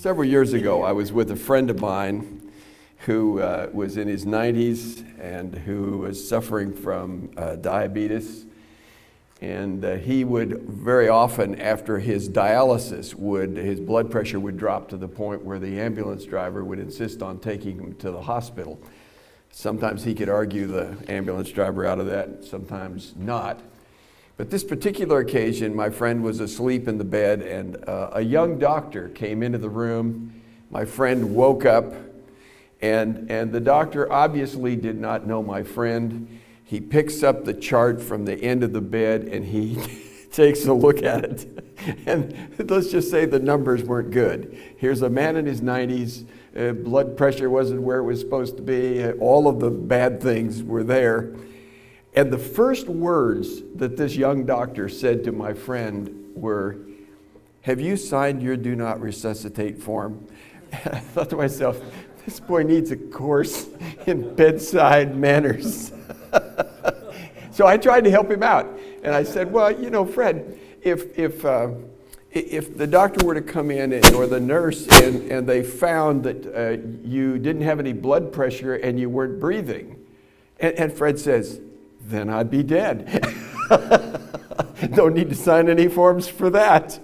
Several years ago, I was with a friend of mine who was in his 90s and who was suffering from diabetes. And he would very often, after his dialysis, his blood pressure would drop to the point where the ambulance driver would insist on taking him to the hospital. Sometimes he could argue the ambulance driver out of that, sometimes not. But this particular occasion, my friend was asleep in the bed, and a young doctor came into the room. My friend woke up, and the doctor obviously did not know my friend. He picks up the chart from the end of the bed, and he takes a look at it. And let's just say the numbers weren't good. Here's a man in his 90s, blood pressure wasn't where it was supposed to be, all of the bad things were there. And the first words that this young doctor said to my friend were, "Have you signed your do not resuscitate form?" I thought to myself, this boy needs a course in bedside manners. So I tried to help him out. And I said, well, you know, Fred, if the doctor were to come in or the nurse and they found that you didn't have any blood pressure and you weren't breathing, and Fred says, then I'd be dead. Don't need to sign any forms for that.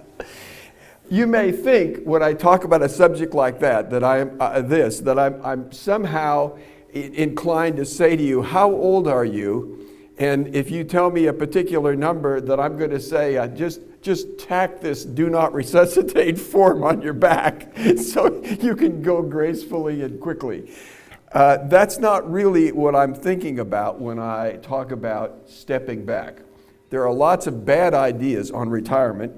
You may think when I talk about a subject like that, that I'm somehow inclined to say to you, how old are you? And if you tell me a particular number, that I'm going to say, just tack this do not resuscitate form on your back so you can go gracefully and quickly. That's not really what I'm thinking about when I talk about stepping back. There are lots of bad ideas on retirement,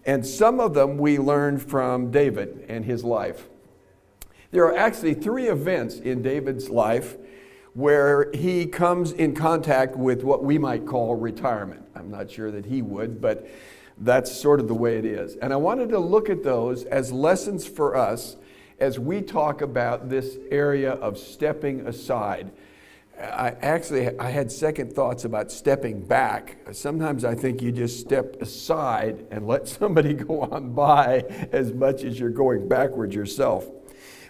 and some of them we learned from David and his life. There are actually 3 events in David's life where he comes in contact with what we might call retirement. I'm not sure that he would, but that's sort of the way it is. And I wanted to look at those as lessons for us as we talk about this area of stepping aside. I had second thoughts about stepping back. Sometimes I think you just step aside and let somebody go on by as much as you're going backwards yourself.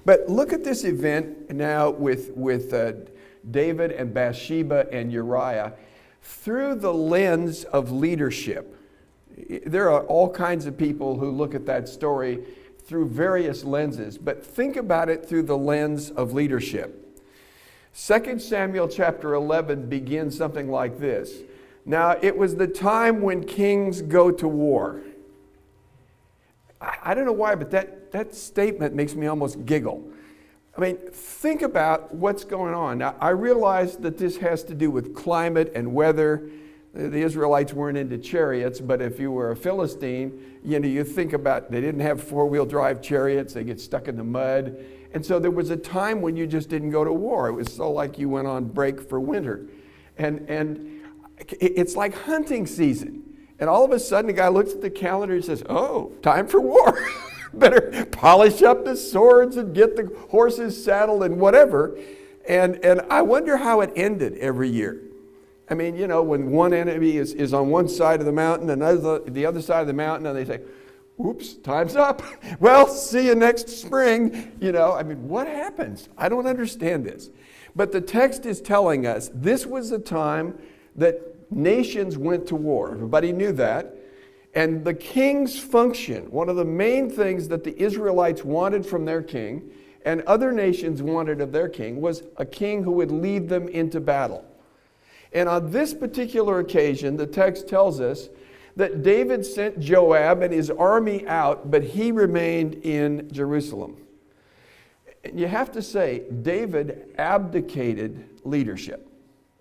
But look at this event now with David and Bathsheba and Uriah through the lens of leadership. There are all kinds of people who look at that story through various lenses, but think about it through the lens of leadership. 2 Samuel chapter 11 begins something like this. Now, it was the time when kings go to war. I don't know why, but that statement makes me almost giggle. I mean, think about what's going on. Now, I realize that this has to do with climate and weather. The Israelites weren't into chariots, but if you were a Philistine, you think about, they didn't have 4-wheel drive chariots, they get stuck in the mud. And so there was a time when you just didn't go to war. It was so like you went on break for winter. And it's like hunting season. And all of a sudden, the guy looks at the calendar and says, oh, time for war. Better polish up the swords and get the horses saddled and whatever. And I wonder how it ended every year. I mean, when one enemy is on one side of the mountain and the other side of the mountain, and they say, oops, time's up. Well, see you next spring. I mean, what happens? I don't understand this. But the text is telling us this was a time that nations went to war. Everybody knew that. And the king's function, one of the main things that the Israelites wanted from their king and other nations wanted of their king was a king who would lead them into battle. And on this particular occasion, the text tells us that David sent Joab and his army out, but he remained in Jerusalem. You have to say, David abdicated leadership.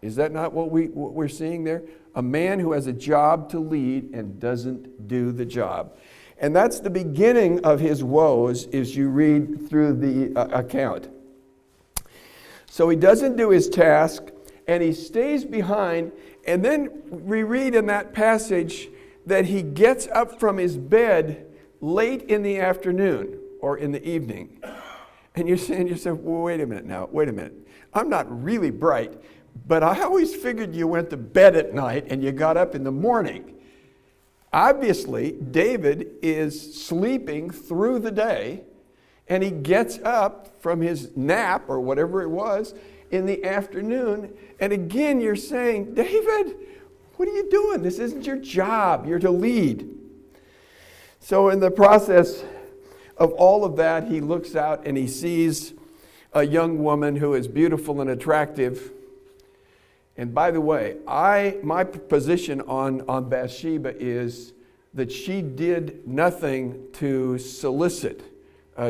Is that not what we're seeing there? A man who has a job to lead and doesn't do the job. And that's the beginning of his woes as you read through the account. So he doesn't do his task, and he stays behind. And then we read in that passage that he gets up from his bed late in the afternoon or in the evening. And you're saying to yourself, well, wait a minute. I'm not really bright, but I always figured you went to bed at night and you got up in the morning. Obviously, David is sleeping through the day, And he gets up from his nap or whatever it was in the afternoon. And again, you're saying, David, what are you doing? This isn't your job. You're to lead. So in the process of all of that, he looks out and he sees a young woman who is beautiful and attractive. And by the way, my position on Bathsheba is that she did nothing to solicit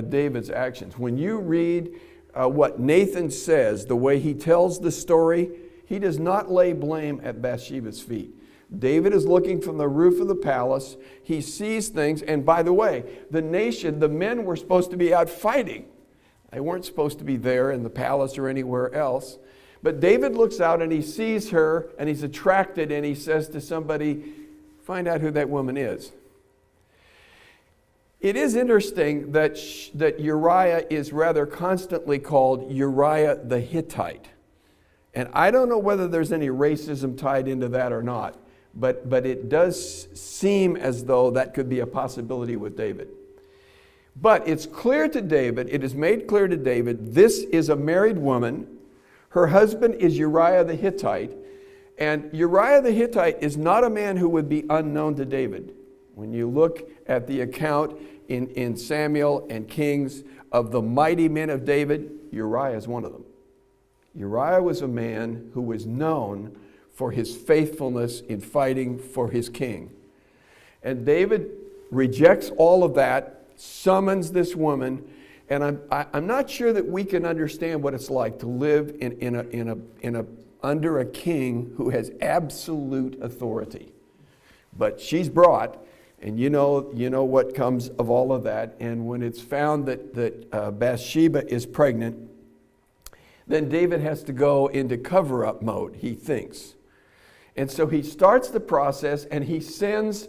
David's actions. When you read what Nathan says, the way he tells the story, he does not lay blame at Bathsheba's feet. David is looking from the roof of the palace. He sees things. And by the way, the men were supposed to be out fighting. They weren't supposed to be there in the palace or anywhere else. But David looks out and he sees her and he's attracted and he says to somebody, find out who that woman is. It is interesting that Uriah is rather constantly called Uriah the Hittite. And I don't know whether there's any racism tied into that or not, but it does seem as though that could be a possibility with David. But it's clear to David, it is made clear to David, this is a married woman. Her husband is Uriah the Hittite. And Uriah the Hittite is not a man who would be unknown to David. When you look at the account in Samuel and Kings of the mighty men of David, Uriah is one of them. Uriah was a man who was known for his faithfulness in fighting for his king. And David rejects all of that, summons this woman, and I'm not sure that we can understand what it's like to live under a king who has absolute authority. But she's brought, and you know what comes of all of that. And when it's found that Bathsheba is pregnant, then David has to go into cover-up mode, he thinks. And so he starts the process and he sends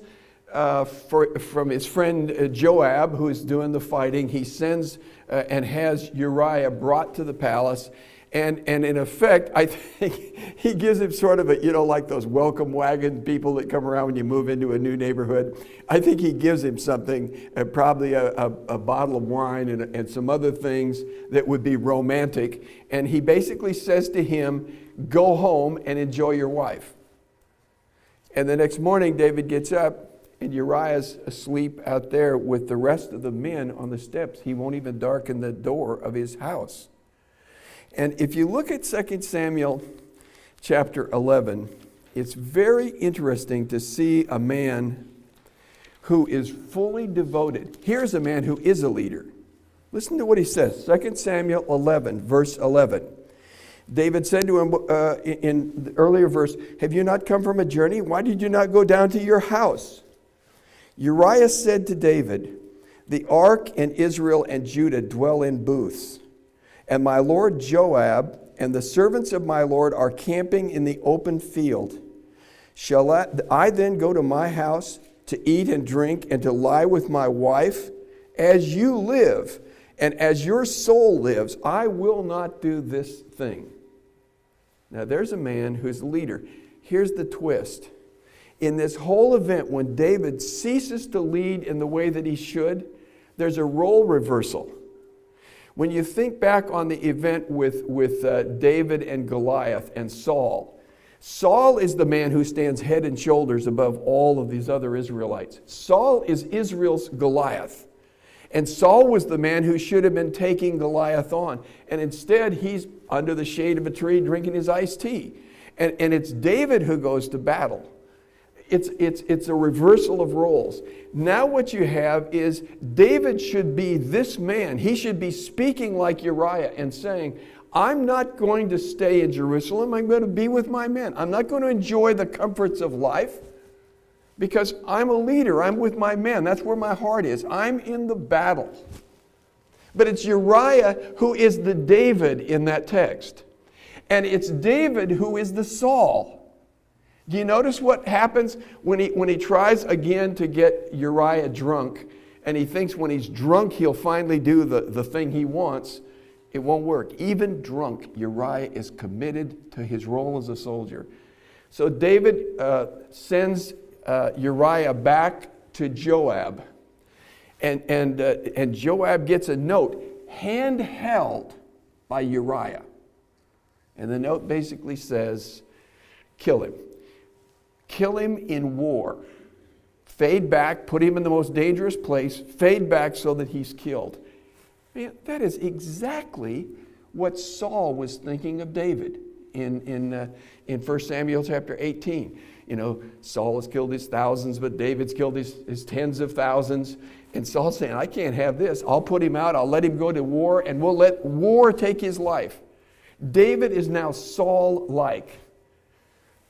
from his friend Joab, who is doing the fighting, he sends and has Uriah brought to the palace. And in effect, I think he gives him sort of like those welcome wagon people that come around when you move into a new neighborhood. I think he gives him something, probably a bottle of wine and some other things that would be romantic. And he basically says to him, go home and enjoy your wife. And the next morning, David gets up and Uriah's asleep out there with the rest of the men on the steps. He won't even darken the door of his house. And if you look at 2 Samuel chapter 11, it's very interesting to see a man who is fully devoted. Here's a man who is a leader. Listen to what he says, 2 Samuel 11, verse 11. David said to him in the earlier verse, have you not come from a journey? Why did you not go down to your house? Uriah said to David, the ark and Israel and Judah dwell in booths. And my lord Joab and the servants of my lord are camping in the open field. Shall I then go to my house to eat and drink and to lie with my wife? As you live and as your soul lives, I will not do this thing. Now there's a man who's a leader. Here's the twist. In this whole event, when David ceases to lead in the way that he should, there's a role reversal. When you think back on the event with David and Goliath and Saul, Saul is the man who stands head and shoulders above all of these other Israelites. Saul is Israel's Goliath. And Saul was the man who should have been taking Goliath on. And instead, he's under the shade of a tree drinking his iced tea. And it's David who goes to battle. It's a reversal of roles. Now what you have is David should be this man. He should be speaking like Uriah and saying, I'm not going to stay in Jerusalem. I'm going to be with my men. I'm not going to enjoy the comforts of life because I'm a leader. I'm with my men. That's where my heart is. I'm in the battle. But it's Uriah who is the David in that text. And it's David who is the Saul. Do you notice what happens when he tries again to get Uriah drunk, and he thinks when he's drunk he'll finally do the thing he wants? It won't work. Even drunk, Uriah is committed to his role as a soldier. So David sends Uriah back to Joab, and Joab gets a note. handheld by Uriah. And the note basically says, kill him. Kill him in war. Fade back, put him in the most dangerous place, fade back so that he's killed. Man, that is exactly what Saul was thinking of David in 1 Samuel chapter 18. You know, Saul has killed his thousands, but David's killed his tens of thousands. And Saul's saying, I can't have this. I'll put him out. I'll let him go to war, and we'll let war take his life. David is now Saul-like,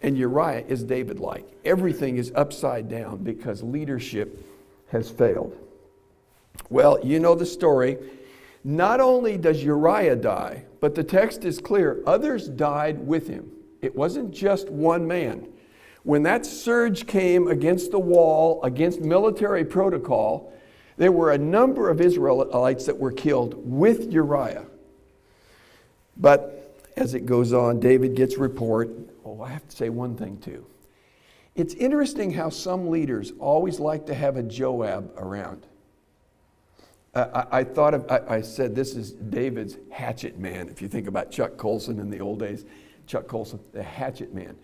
and Uriah is David-like. Everything is upside down because leadership has failed. Well, you know the story. Not only does Uriah die, but the text is clear. Others died with him. It wasn't just one man. When that surge came against the wall, against military protocol, there were a number of Israelites that were killed with Uriah. But as it goes on, David gets report. Oh, I have to say one thing too. It's interesting how some leaders always like to have a Joab around. I said this is David's hatchet man. If you think about Chuck Colson in the old days, Chuck Colson, the hatchet man.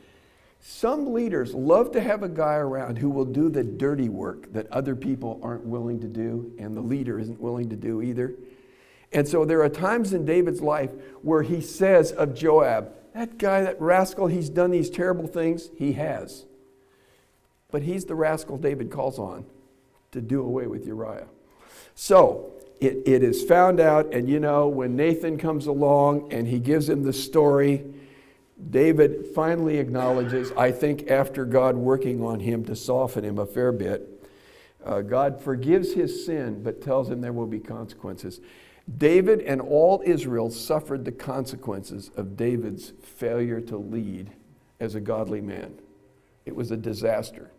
Some leaders love to have a guy around who will do the dirty work that other people aren't willing to do, and the leader isn't willing to do either. And so there are times in David's life where he says of Joab, that guy, that rascal, he's done these terrible things. He has. But he's the rascal David calls on to do away with Uriah. So it is found out, and you know, when Nathan comes along and he gives him the story, David finally acknowledges, I think after God working on him to soften him a fair bit, God forgives his sin but tells him there will be consequences. David and all Israel suffered the consequences of David's failure to lead as a godly man. It was a disaster.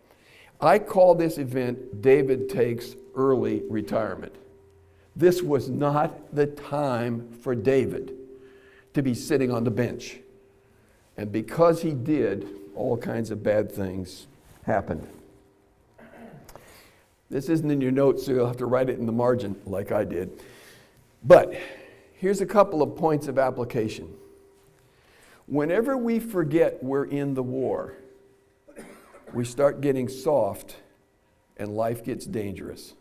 I call this event David takes early retirement. This was not the time for David to be sitting on the bench. And because he did, all kinds of bad things happened. This isn't in your notes, so you'll have to write it in the margin like I did. But here's a couple of points of application. Whenever we forget we're in the war, we start getting soft and life gets dangerous.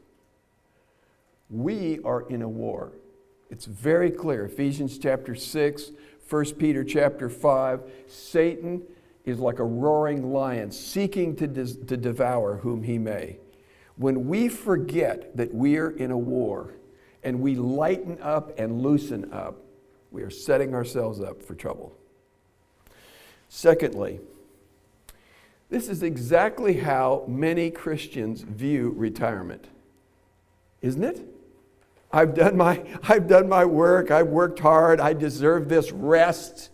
We are in a war. It's very clear. Ephesians chapter 6, 1 Peter chapter 5, Satan is like a roaring lion seeking to devour whom he may. When we forget that we're in a war and we lighten up and loosen up, we are setting ourselves up for trouble. Secondly, this is exactly how many Christians view retirement, isn't it? I've done my work, I've worked hard, I deserve this rest.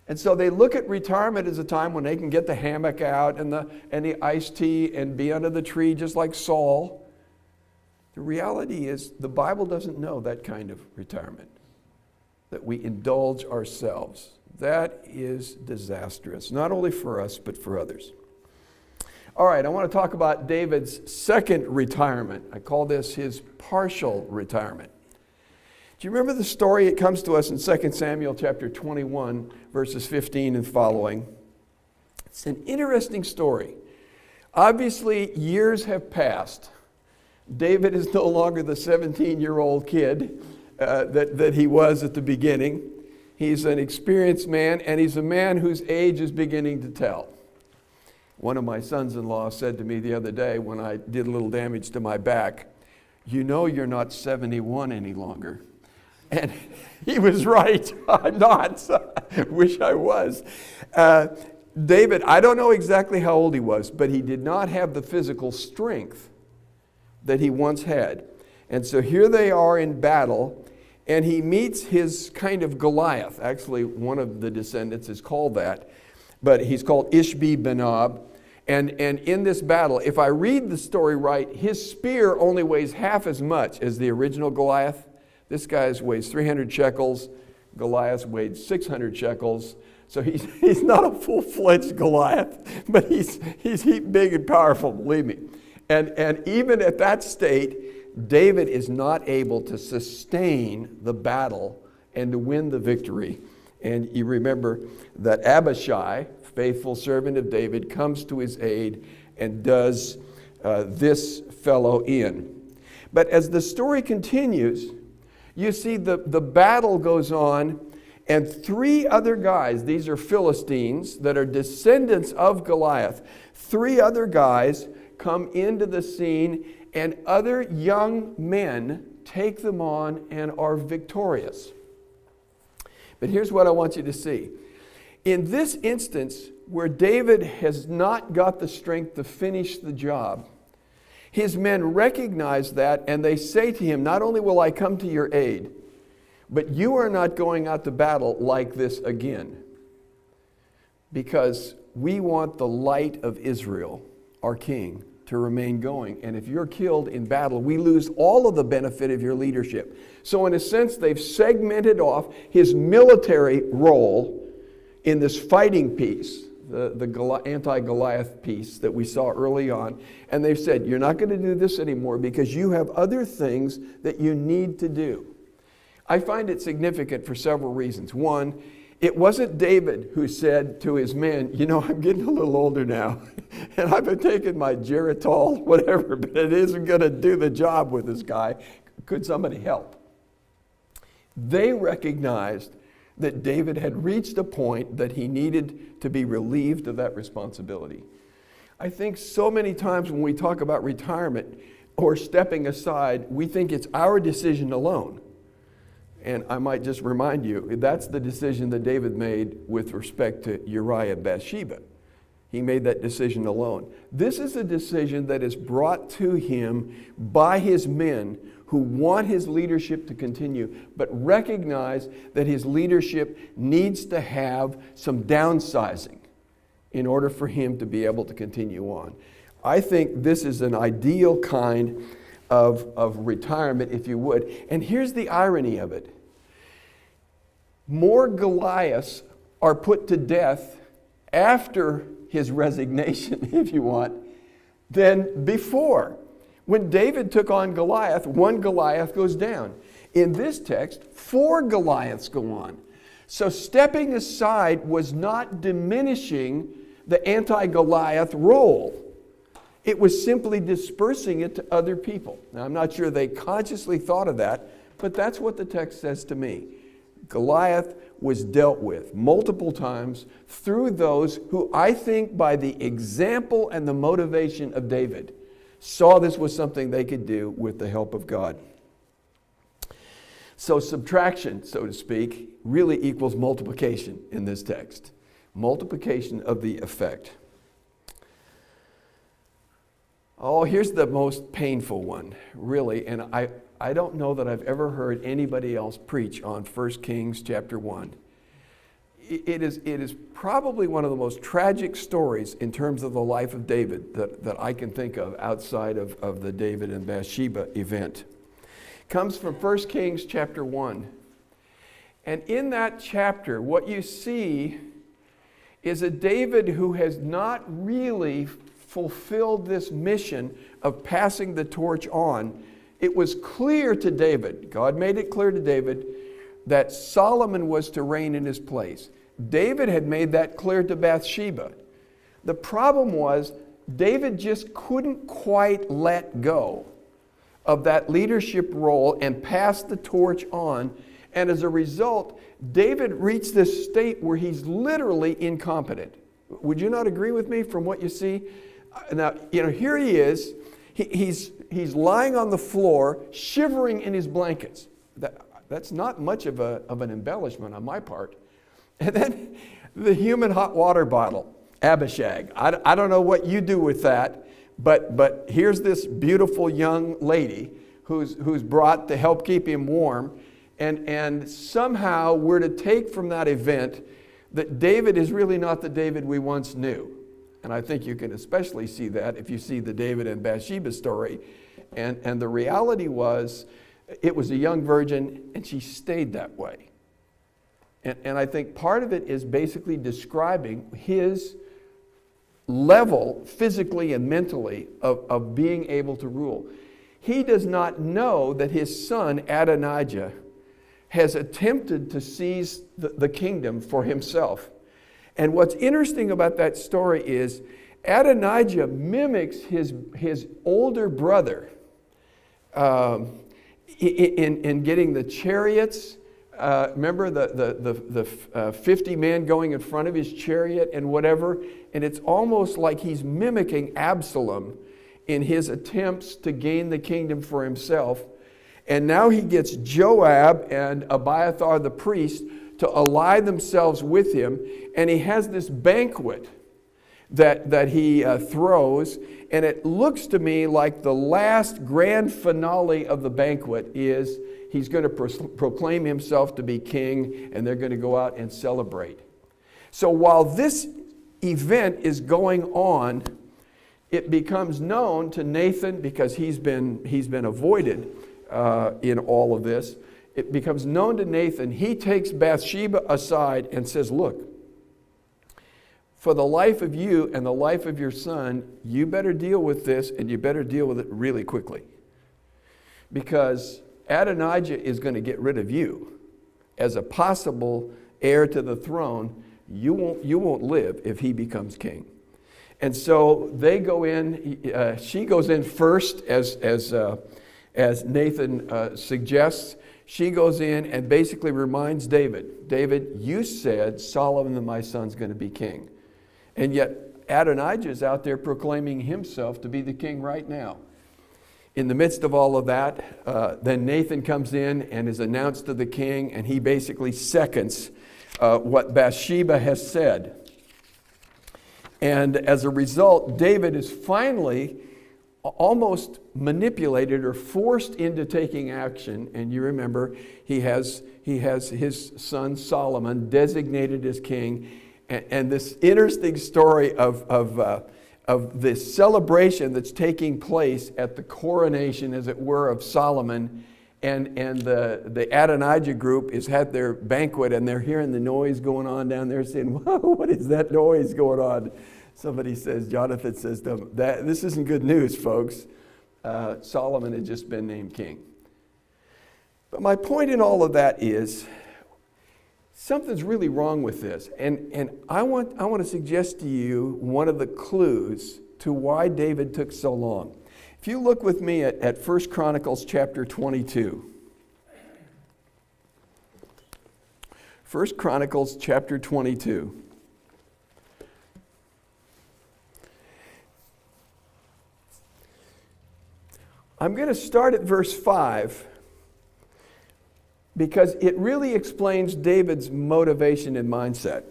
And so they look at retirement as a time when they can get the hammock out and the iced tea and be under the tree just like Saul. The reality is the Bible doesn't know that kind of retirement, that we indulge ourselves. That is disastrous, not only for us, but for others. All right, I want to talk about David's second retirement. I call this his partial retirement. Do you remember the story? It comes to us in 2 Samuel chapter 21, verses 15 and following. It's an interesting story. Obviously, years have passed. David is no longer the 17-year-old kid that he was at the beginning. He's an experienced man, and he's a man whose age is beginning to tell. One of my sons-in-law said to me the other day when I did a little damage to my back, you know you're not 71 any longer. And he was right. I'm not. I wish I was. David, I don't know exactly how old he was, but he did not have the physical strength that he once had. And so here they are in battle, and he meets his kind of Goliath. Actually, one of the descendants is called that, but he's called Ishbi-Benob. And in this battle, if I read the story right, his spear only weighs half as much as the original Goliath. This guy's weighs 300 shekels. Goliath weighed 600 shekels. So he's not a full-fledged Goliath, but he's big and powerful, believe me. And even at that state, David is not able to sustain the battle and to win the victory. And you remember that Abishai, faithful servant of David, comes to his aid and does this fellow in. But as the story continues, you see the battle goes on, and 3 other guys, these are Philistines that are descendants of Goliath, 3 other guys come into the scene, and other young men take them on and are victorious. But here's what I want you to see. In this instance, where David has not got the strength to finish the job, his men recognize that, and they say to him, not only will I come to your aid, but you are not going out to battle like this again, because we want the light of Israel, our king, to remain going. And if you're killed in battle, we lose all of the benefit of your leadership. So in a sense, they've segmented off his military role in this fighting piece, the anti-Goliath piece that we saw early on. And they've said, you're not going to do this anymore because you have other things that you need to do. I find it significant for several reasons. One, it wasn't David who said to his men, I'm getting a little older now, and I've been taking my Geritol, whatever, but it isn't going to do the job with this guy. Could somebody help? They recognized that David had reached a point that he needed to be relieved of that responsibility. I think so many times when we talk about retirement or stepping aside, we think it's our decision alone. And I might just remind you, that's the decision that David made with respect to Uriah and Bathsheba. He made that decision alone. This is a decision that is brought to him by his men who want his leadership to continue, but recognize that his leadership needs to have some downsizing in order for him to be able to continue on. I think this is an ideal kind of retirement, if you would. And here's the irony of it. More Goliaths are put to death after his resignation, if you want, than before. When David took on Goliath, 1 Goliath goes down. In this text, 4 Goliaths go on. So stepping aside was not diminishing the anti-Goliath role. It was simply dispersing it to other people. Now, I'm not sure they consciously thought of that, but that's what the text says to me. Goliath was dealt with multiple times through those who, I think, by the example and the motivation of David, saw this was something they could do with the help of God. So subtraction, so to speak, really equals multiplication in this text. Multiplication of the effect. Oh, here's the most painful one, really, and I don't know that I've ever heard anybody else preach on 1 Kings chapter 1. It is probably one of the most tragic stories in terms of the life of David that I can think of outside of the David and Bathsheba event. It comes from 1 Kings chapter 1. And in that chapter, what you see is a David who has not really fulfilled this mission of passing the torch on. It was clear to David, God made it clear to David, that Solomon was to reign in his place. David had made that clear to Bathsheba. The problem was David just couldn't quite let go of that leadership role and pass the torch on. And as a result, David reached this state where he's literally incompetent. Would you not agree with me from what you see? Now, here he is. He's lying on the floor, shivering in his blankets. That's not much of an embellishment on my part. And then the human hot water bottle, Abishag. I don't know what you do with that, but here's this beautiful young lady who's brought to help keep him warm. And somehow we're to take from that event that David is really not the David we once knew. And I think you can especially see that if you see the David and Bathsheba story. And the reality was, it was a young virgin, and she stayed that way. And I think part of it is basically describing his level, physically and mentally, of being able to rule. he does not know that his son Adonijah has attempted to seize the kingdom for himself. And what's interesting about that story is Adonijah mimics his older brother in getting the chariots. Remember the 50 men going in front of his chariot and whatever? And it's almost like he's mimicking Absalom in his attempts to gain the kingdom for himself. And now he gets Joab and Abiathar the priest to ally themselves with him. And he has this banquet that he throws. And it looks to me like the last grand finale of the banquet is he's going to proclaim himself to be king, and they're going to go out and celebrate. So while this event is going on, it becomes known to Nathan, because he's been avoided in all of this. It becomes known to Nathan. He takes Bathsheba aside and says, look, for the life of you and the life of your son, you better deal with this, and you better deal with it really quickly. Because Adonijah is going to get rid of you as a possible heir to the throne. You won't live if he becomes king. And so they go in. She goes in first, as Nathan suggests. She goes in and basically reminds David, you said Solomon, my son's going to be king. And yet Adonijah is out there proclaiming himself to be the king right now. In the midst of all of that, then Nathan comes in and is announced to the king, and he basically seconds what Bathsheba has said. And as a result, David is finally almost manipulated or forced into taking action. And you remember, he has his son Solomon designated as king. And this interesting story of this celebration that's taking place at the coronation, as it were, of Solomon, and the Adonijah group has had their banquet, and they're hearing the noise going on down there, saying, whoa, what is that noise going on? Somebody says, Jonathan says to them, this isn't good news, folks. Solomon had just been named king. But my point in all of that is, something's really wrong with this. And I want to suggest to you one of the clues to why David took so long. If you look with me at 1 Chronicles chapter 22. 1 Chronicles chapter 22. I'm going to start at verse 5. Because it really explains David's motivation and mindset.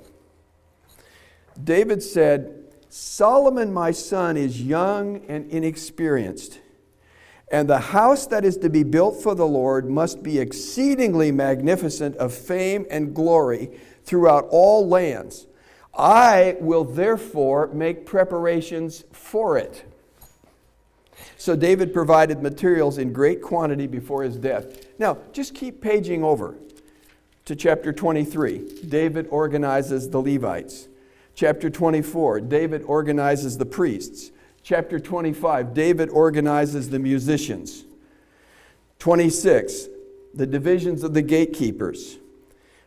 David said, Solomon, my son, is young and inexperienced, and the house that is to be built for the Lord must be exceedingly magnificent, of fame and glory throughout all lands. I will therefore make preparations for it. So David provided materials in great quantity before his death. Now, just keep paging over to chapter 23. David organizes the Levites. Chapter 24, David organizes the priests. Chapter 25, David organizes the musicians. 26, the divisions of the gatekeepers,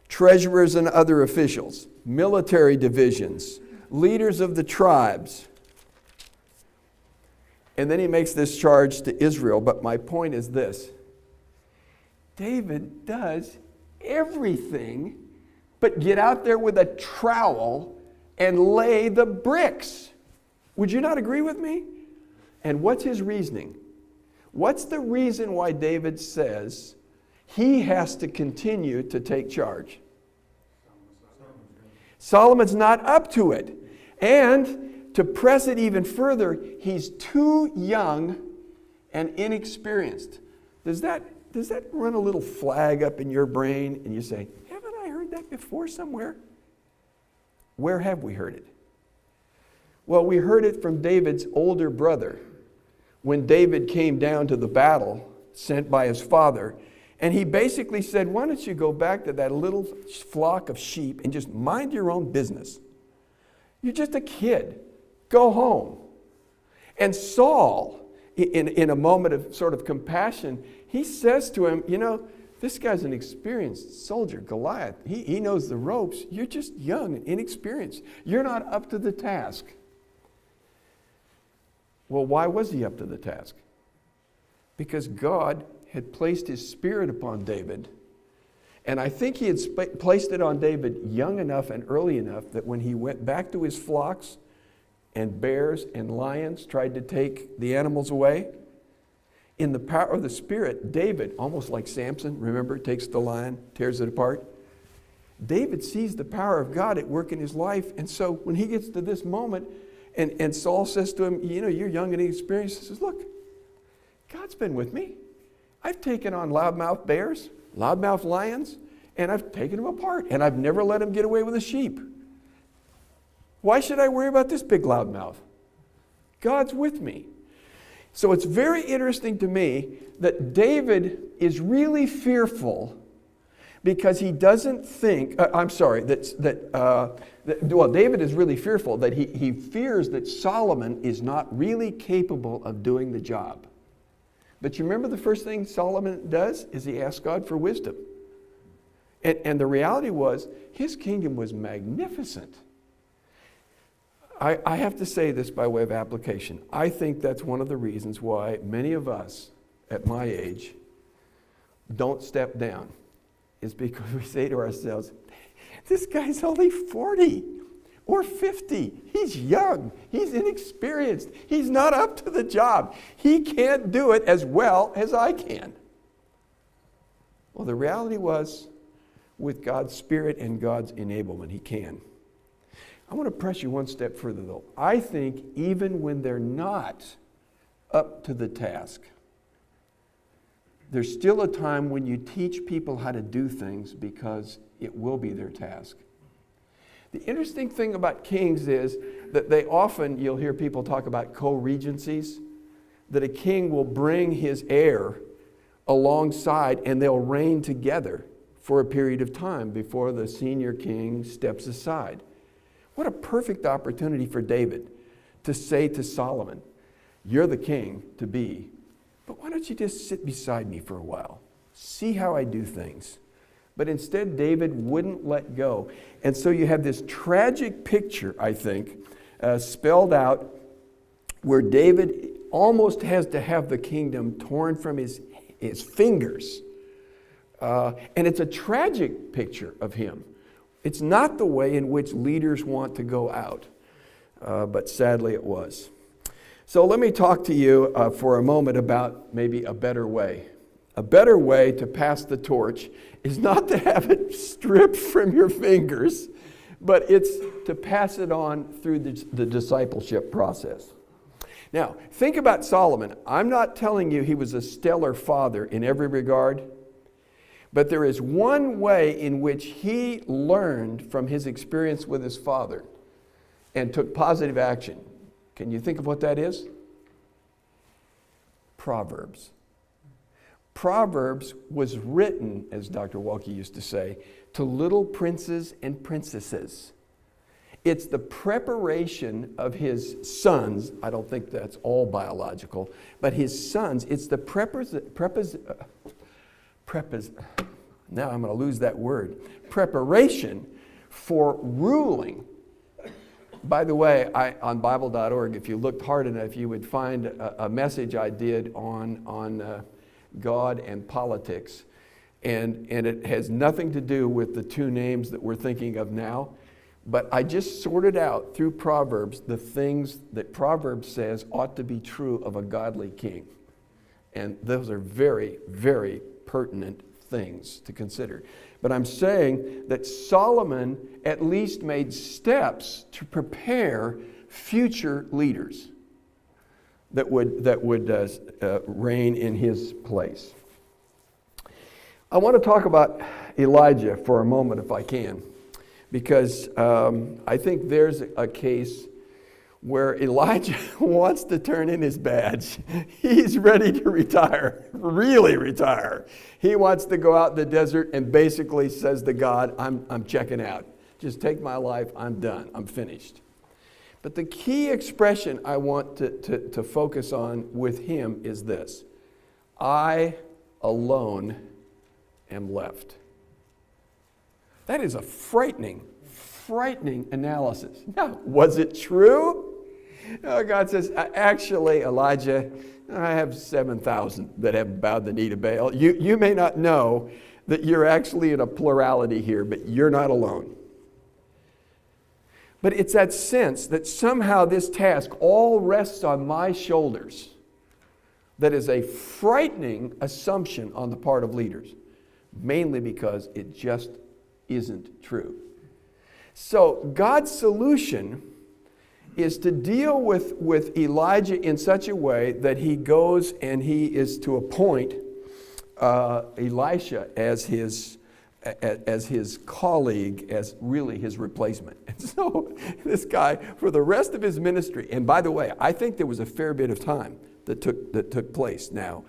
treasurers and other officials, military divisions, leaders of the tribes. And then he makes this charge to Israel. But my point is this. David does everything but get out there with a trowel and lay the bricks. Would you not agree with me? And what's his reasoning? What's the reason why David says he has to continue to take charge? Solomon's not up to it. And to press it even further, he's too young and inexperienced. Does that run a little flag up in your brain and you say, haven't I heard that before somewhere? Where have we heard it? Well, we heard it from David's older brother when David came down to the battle sent by his father. And he basically said, why don't you go back to that little flock of sheep and just mind your own business? You're just a kid. Go home. And Saul in a moment of sort of compassion, he says to him, this guy's an experienced soldier, Goliath. He knows the ropes. You're just young and inexperienced. You're not up to the task. Well, why was he up to the task? Because God had placed his Spirit upon David. And I think he had placed it on David young enough and early enough that when he went back to his flocks and bears and lions tried to take the animals away, in the power of the Spirit, David, almost like Samson, remember, takes the lion, tears it apart. David sees the power of God at work in his life. And so when he gets to this moment, and Saul says to him, you're young and inexperienced, he says, look, God's been with me. I've taken on loudmouth bears, loudmouth lions, and I've taken them apart, and I've never let them get away with a sheep. Why should I worry about this big loudmouth? God's with me. So it's very interesting to me that David is really fearful because he doesn't think, David is really fearful that he fears that Solomon is not really capable of doing the job. But you remember the first thing Solomon does is he asks God for wisdom. And the reality was his kingdom was magnificent. I have to say this by way of application. I think that's one of the reasons why many of us at my age don't step down, is because we say to ourselves, this guy's only 40 or 50. He's young. He's inexperienced. He's not up to the job. He can't do it as well as I can. Well, the reality was, with God's Spirit and God's enablement, he can. I want to press you one step further, though. I think even when they're not up to the task, there's still a time when you teach people how to do things because it will be their task. The interesting thing about kings is that they often, you'll hear people talk about co-regencies, that a king will bring his heir alongside and they'll reign together for a period of time before the senior king steps aside. What a perfect opportunity for David to say to Solomon, you're the king to be, but why don't you just sit beside me for a while? See how I do things. But instead, David wouldn't let go. And so you have this tragic picture, I think, spelled out where David almost has to have the kingdom torn from his fingers. And it's a tragic picture of him. It's not the way in which leaders want to go out, but sadly it was. So let me talk to you for a moment about maybe a better way. A better way to pass the torch is not to have it stripped from your fingers, but it's to pass it on through the discipleship process. Now, think about Solomon. I'm not telling you he was a stellar father in every regard, but there is one way in which he learned from his experience with his father and took positive action. Can you think of what that is? Proverbs. Proverbs was written, as Dr. Walke used to say, to little princes and princesses. It's the preparation of his sons. I don't think that's all biological, but his sons. It's the now I'm going to lose that word. Preparation for ruling. By the way, on Bible.org, if you looked hard enough, you would find a message I did on God and politics. And it has nothing to do with the two names that we're thinking of now. But I just sorted out through Proverbs the things that Proverbs says ought to be true of a godly king. And those are very, very pertinent things to consider. But I'm saying that Solomon at least made steps to prepare future leaders that would reign in his place. I want to talk about Elijah for a moment, if I can, because I think there's a case where Elijah wants to turn in his badge. He's ready to retire, really retire. He wants to go out in the desert and basically says to God, I'm checking out. Just take my life, I'm done, I'm finished. But the key expression I want to focus on with him is this: I alone am left. That is a frightening analysis. Now, was it true? God says, actually, Elijah, I have 7,000 that have bowed the knee to Baal. You may not know that you're actually in a plurality here, but you're not alone. But it's that sense that somehow this task all rests on my shoulders. That is a frightening assumption on the part of leaders, mainly because it just isn't true. So God's solution is to deal with Elijah in such a way that he goes and he is to appoint Elisha as his colleague, as really his replacement. And so this guy, for the rest of his ministry, and by the way, I think there was a fair bit of time that took place now.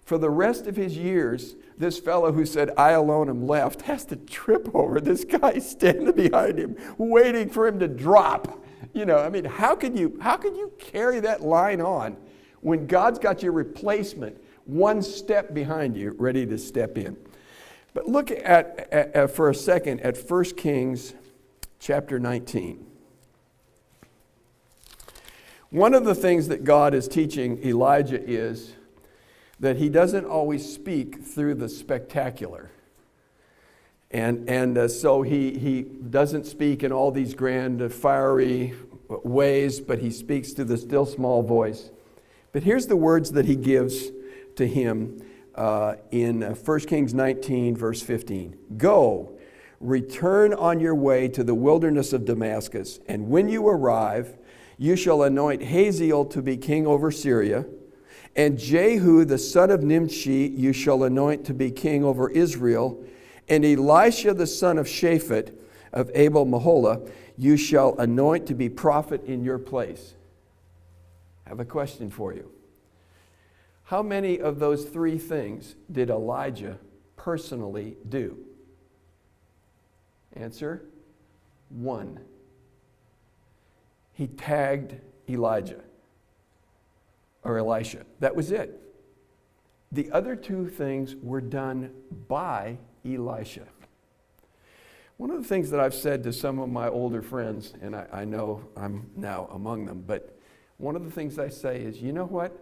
For the rest of his years, this fellow who said, I alone am left, has to trip over this guy standing behind him, waiting for him to drop. You know, I mean, how can you carry that line on when God's got your replacement one step behind you, ready to step in? But look at for a second at 1 Kings chapter 19. One of the things that God is teaching Elijah is that he doesn't always speak through the spectacular. And so he doesn't speak in all these grand, fiery ways, but he speaks to the still small voice. But here's the words that he gives to him in 1 Kings 19, verse 15. Go, return on your way to the wilderness of Damascus, and when you arrive, you shall anoint Hazael to be king over Syria, and Jehu the son of Nimshi you shall anoint to be king over Israel, and Elisha the son of Shaphat of Abel Meholah you shall anoint to be prophet in your place. I have a question for you. How many of those three things did Elijah personally do? Answer: 1. He tagged Elijah or Elisha. That was it. The other two things were done by Elisha. One of the things that I've said to some of my older friends, and I know I'm now among them, but one of the things I say is, you know what?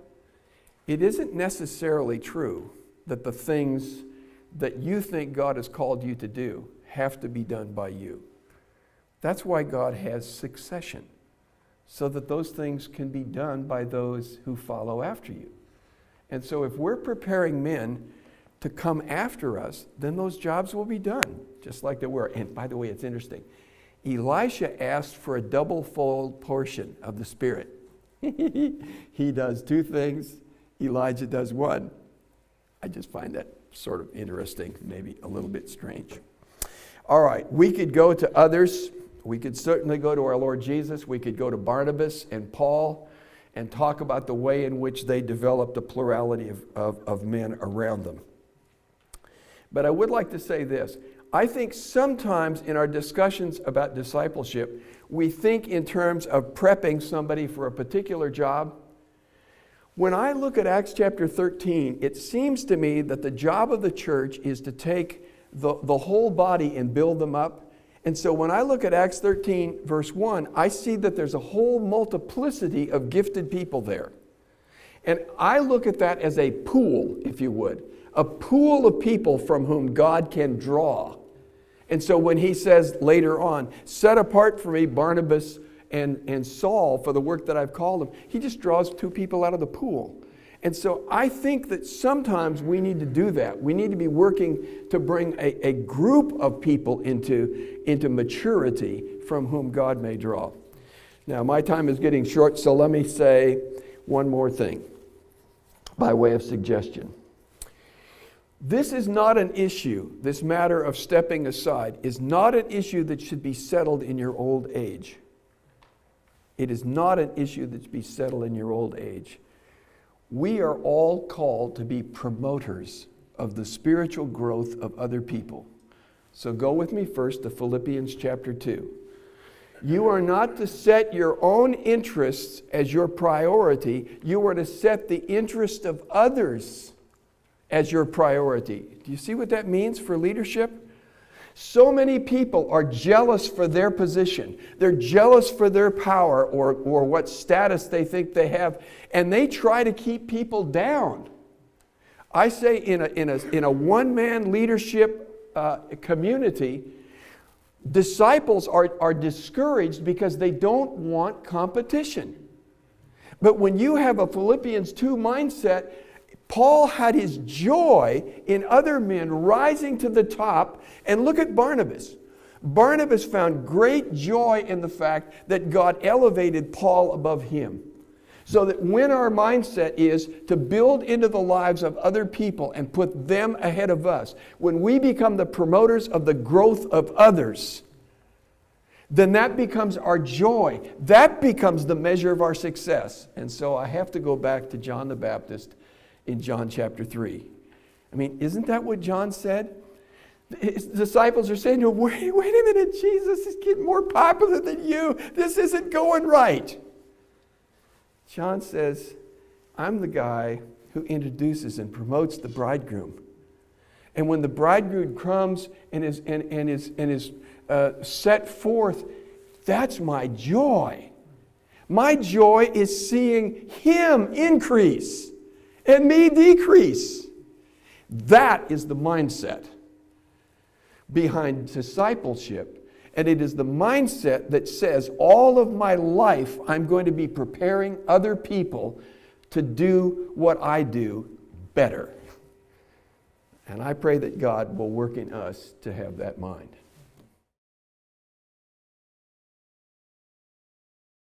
It isn't necessarily true that the things that you think God has called you to do have to be done by you. That's why God has succession, so that those things can be done by those who follow after you. And so if we're preparing men to come after us, then those jobs will be done, just like they were. And by the way, it's interesting. Elisha asked for a double-fold portion of the Spirit. He does two things, Elijah does one. I just find that sort of interesting, maybe a little bit strange. All right, we could go to others. We could certainly go to our Lord Jesus. We could go to Barnabas and Paul and talk about the way in which they developed a plurality of men around them. But I would like to say this. I think sometimes in our discussions about discipleship, we think in terms of prepping somebody for a particular job. When I look at Acts chapter 13, it seems to me that the job of the church is to take the whole body and build them up. And so when I look at Acts 13, verse 1, I see that there's a whole multiplicity of gifted people there. And I look at that as a pool, if you would, a pool of people from whom God can draw. And so when he says later on, set apart for me Barnabas and Saul for the work that I've called them, he just draws two people out of the pool. And so I think that sometimes we need to do that. We need to be working to bring a group of people into maturity from whom God may draw. Now, my time is getting short, so let me say one more thing by way of suggestion. This is not an issue, this matter of stepping aside is not an issue that should be settled in your old age. It is not an issue that should be settled in your old age. We are all called to be promoters of the spiritual growth of other people. So go with me first to Philippians chapter 2. You are not to set your own interests as your priority. You are to set the interest of others as your priority. Do you see what that means for leadership? So many people are jealous for their position. They're jealous for their power or what status they think they have, and they try to keep people down. I say in a one-man leadership community, disciples are discouraged because they don't want competition. But when you have a Philippians 2 mindset, Paul had his joy in other men rising to the top. And look at Barnabas. Barnabas found great joy in the fact that God elevated Paul above him. So that when our mindset is to build into the lives of other people and put them ahead of us, when we become the promoters of the growth of others, then that becomes our joy. That becomes the measure of our success. And so I have to go back to John the Baptist in John chapter 3. I mean, isn't that what John said? His disciples are saying to him, wait a minute, Jesus is getting more popular than you. This isn't going right. John says, I'm the guy who introduces and promotes the bridegroom. And when the bridegroom comes and is set forth, that's my joy. My joy is seeing him increase and me decrease. That is the mindset behind discipleship. And it is the mindset that says all of my life I'm going to be preparing other people to do what I do better. And I pray that God will work in us to have that mind.